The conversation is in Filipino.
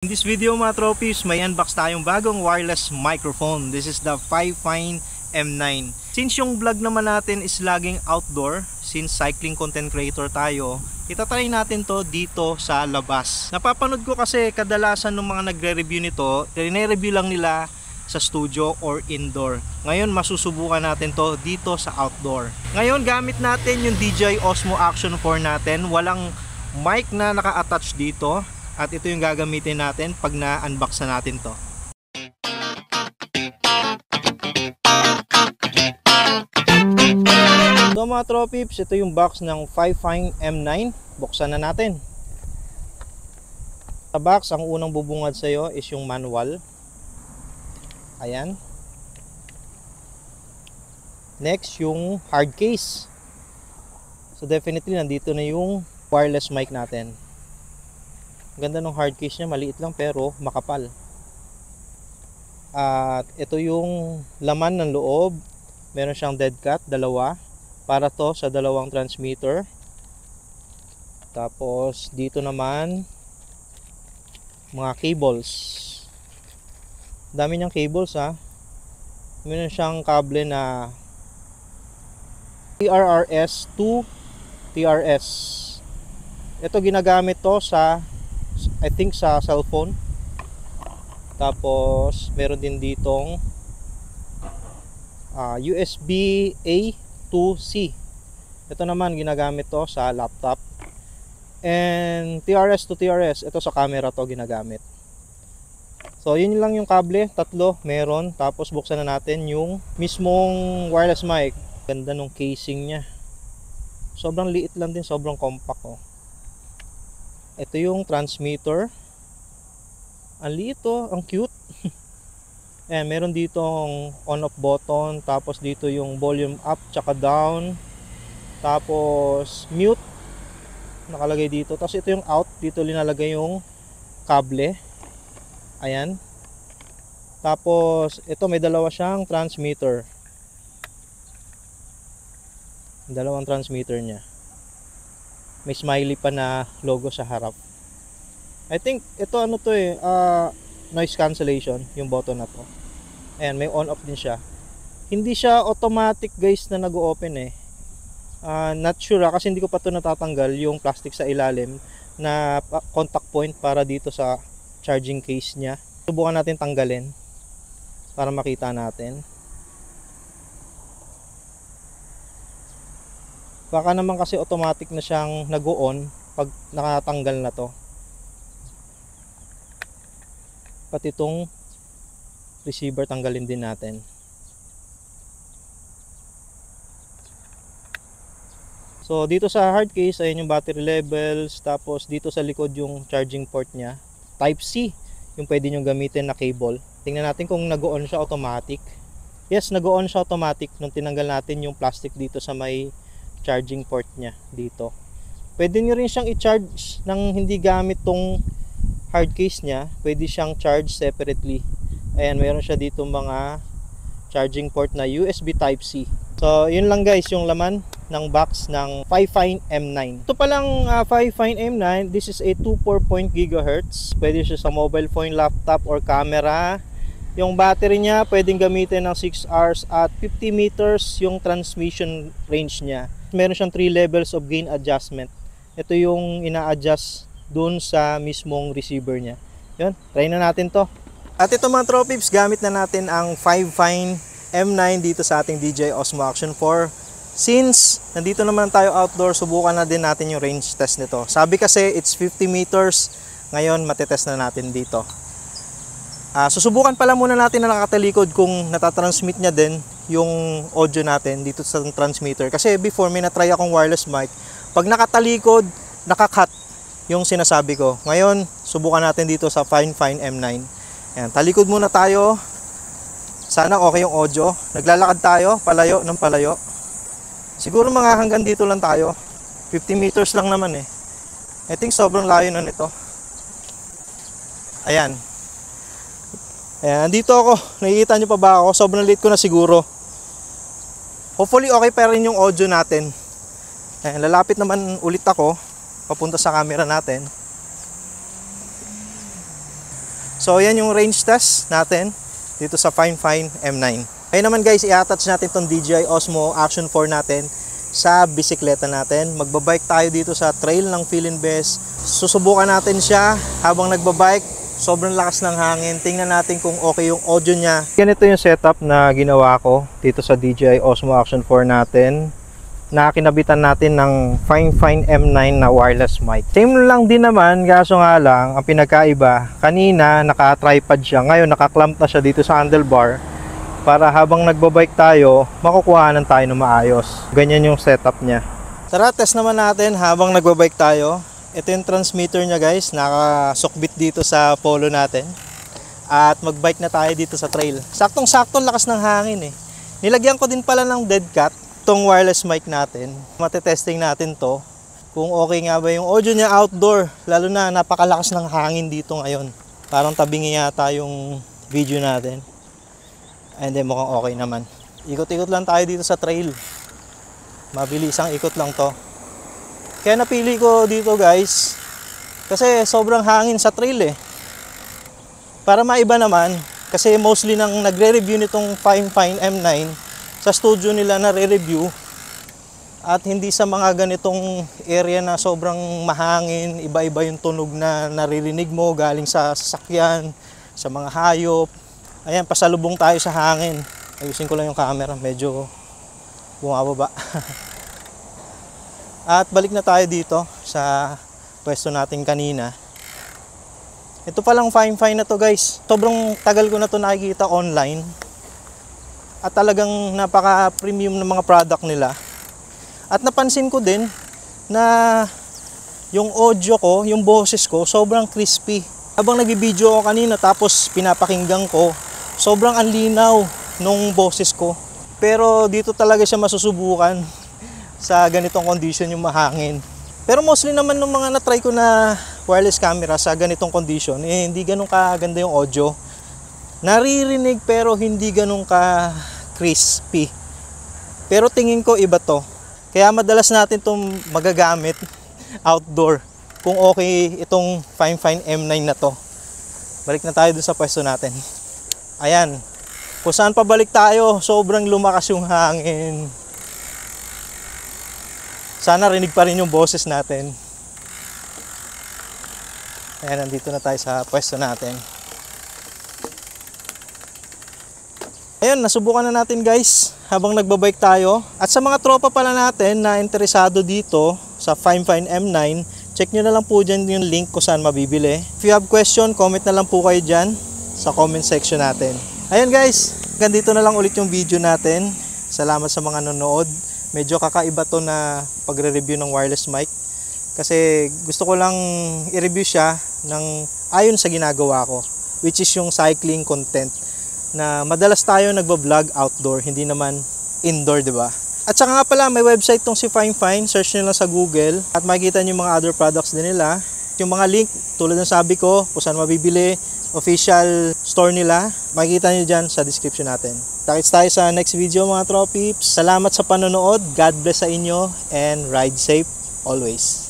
In this video mga trophies, may unbox tayong bagong wireless microphone. This is the Fifine M9. Since yung vlog naman natin is laging outdoor, since cycling content creator tayo, itatry natin to dito sa labas. Napapanood ko kasi kadalasan ng mga nagre-review nito, review lang nila sa studio or indoor. Ngayon masusubukan natin to dito sa outdoor. Ngayon gamit natin yung DJI Osmo Action 4 natin. Walang mic na naka-attach dito. At ito yung gagamitin natin pag na-unbox na natin to. So mga tropips, ito yung box ng Fifine M9. Buksan na natin. Sa box, ang unang bubungad sa iyo is yung manual. Ayan. Next, yung hard case. So definitely, nandito na yung wireless mic natin. Ganda ng hard case niya, maliit lang pero makapal. At ito yung laman ng loob. Meron siyang dead cat, dalawa. Para to sa dalawang transmitter. Tapos dito naman mga cables. Dami niyang cables ha. Meron siyang kable na TRRS to TRS. Ito ginagamit to sa I think sa cellphone. Tapos meron din ditong USB A to C. Ito naman ginagamit to sa laptop. And TRS to TRS, ito sa camera to ginagamit. So yun lang yung kable, tatlo meron. Tapos buksan na natin yung mismong wireless mic. Ganda nung casing nya. Sobrang liit lang din, sobrang compact oh. Ito yung transmitter. Ang liit oh, ang cute. Ayan, meron ditong on-off button. Tapos dito yung volume up tsaka down. Tapos mute. Nakalagay dito. Tapos ito yung out. Dito linalagay yung kable. Ayan. Tapos ito may dalawa siyang transmitter. Dalawang transmitter niya. May smiley pa na logo sa harap. I think ito ano to eh, noise cancellation yung button na to. Ayan, may on off din siya. Hindi siya automatic guys na nag-o-open eh. Not sure kasi hindi ko pa to natatanggal yung plastic sa ilalim na contact point para dito sa charging case niya. Subukan natin tanggalin para makita natin. Baka naman kasi automatic na siyang nag-on pag nakatanggal na to. Pati itong receiver tanggalin din natin. So dito sa hard case, ayun yung battery levels. Tapos dito sa likod yung charging port niya. Type C yung pwede nyo gamitin na cable. Tingnan natin kung nag-on siya automatic. Yes, nag-on siya automatic nung tinanggal natin yung plastic dito sa may charging port niya dito. Pwede nyo rin siyang i-charge nang hindi gamit tong hard case niya. Pwede siyang charge separately. Ayan, mayroon siya dito mga charging port na USB Type C. So, yun lang guys yung laman ng box ng Fifine M9. Ito palang Fifine M9, this is a 2.4 GHz. Pwede siya sa mobile phone, laptop, or camera. Yung battery niya, pwedeng gamitin ng 6 hours at 50 meters yung transmission range niya. Meron siyang 3 levels of gain adjustment. Ito yung ina-adjust dun sa mismong receiver niya. Yun, try na natin to. At ito mga tropips, gamit na natin ang Fifine M9 dito sa ating DJI Osmo Action 4. Since nandito naman tayo outdoor, subukan na din natin yung range test nito. Sabi kasi it's 50 meters. Ngayon, matetest na natin dito. Susubukan pala muna natin na nakatalikod kung natatransmit niya din yung audio natin dito sa transmitter. Kasi before may na-try akong wireless mic, pag nakatalikod, nakakat yung sinasabi ko. Ngayon, subukan natin dito sa Fifine M9. Ayan, talikod muna tayo. Sana okay yung audio. Naglalakad tayo, palayo ng palayo. Siguro mga hanggang dito lang tayo. 50 meters lang naman eh. I think sobrang layo na nito. Ayan. Ayan, dito ako. Nakikita nyo pa ba ako? Sobrang late ko na siguro. Hopefully okay pa rin yung audio natin. Ayan, lalapit naman ulit ako papunta sa camera natin. So yan yung range test natin dito sa Fine M9. Ngayon naman guys, i-attach natin tong DJI Osmo Action 4 natin sa bisikleta natin. Magbabike tayo dito sa trail ng Feeling Best. Susubukan natin siya habang nagbabike. Sobrang lakas ng hangin. Tingnan natin kung okay yung audio niya. Ganito yung setup na ginawa ko dito sa DJI Osmo Action 4 natin. Nakakinabitan natin ng Fine M9 na wireless mic. Same lang din naman, kaso nga lang, ang pinagkaiba, kanina naka-tripod siya, ngayon naka-clamp na siya dito sa handlebar para habang nagbabike tayo, makukuhanan tayo ng maayos. Ganyan yung setup niya. Tara, test naman natin habang nagbabike tayo. Ito yung transmitter niya guys, naka-sokbit dito sa polo natin. At magbike na tayo dito sa trail. Saktong-saktong lakas ng hangin eh. Nilagyan ko din pala ng dead cat itong wireless mic natin. Matetesting natin to kung okay nga ba yung audio niya outdoor, lalo na napakalakas ng hangin dito ngayon. Parang tabingi yata yung video natin. And then mukhang okay naman. Ikot-ikot lang tayo dito sa trail. Mabilisang ikot lang to. Kaya napili ko dito guys kasi sobrang hangin sa trail eh. Para maiba naman, kasi mostly nang nagre-review nitong Fine M9 sa studio nila na re-review at hindi sa mga ganitong area na sobrang mahangin, iba-iba yung tunog na naririnig mo galing sa sasakyan, sa mga hayop. Ayan, pasalubong tayo sa hangin. Ayusin ko lang yung camera, medyo bumababa. At balik na tayo dito sa pwesto natin kanina. Ito palang Fine na to guys. Sobrang tagal ko na to nakikita online. At talagang napaka-premium ng mga product nila. At napansin ko din na yung audio ko, yung boses ko, sobrang crispy. Habang nag-video ako kanina tapos pinapakinggan ko, sobrang anlinaw nung boses ko. Pero dito talaga siya masusubukan sa ganitong condition yung mahangin. Pero mostly naman ng mga na-try ko na wireless camera sa ganitong condition, hindi ganun kaganda yung audio. Naririnig pero hindi ganun ka crispy. Pero tingin ko iba to. Kaya madalas natin itong magagamit outdoor kung okay itong Fine M9 na to. Balik na tayo dun sa pwesto natin. Ayan. Kung saan pabalik tayo, sobrang lumakas yung hangin. Sana rinig pa rin yung boses natin. Ayan, nandito na tayo sa pwesto natin. Ayun, nasubukan na natin guys habang nagbabike tayo. At sa mga tropa pala natin na interesado dito sa Fine M9, check nyo na lang po dyan yung link kung saan mabibili. If you have question, comment na lang po kayo dyan sa comment section natin. Ayun guys, ganito na lang ulit yung video natin. Salamat sa mga nanonood. Medyo kakaiba to na pagre-review ng wireless mic. Kasi gusto ko lang i-review siya ng ayon sa ginagawa ko, which is yung cycling content. Na madalas tayo nagbo-vlog outdoor, hindi naman indoor, di ba? At saka nga pala, may website tong si Fine, search nyo lang sa Google at makikita nyo yung mga other products din nila. Yung mga link, tulad ng sabi ko, kung saan mabibili, official store nila, makikita nyo dyan sa description natin. Takits tayo sa next video mga tropips. Salamat sa panonood, God bless sa inyo, and ride safe always.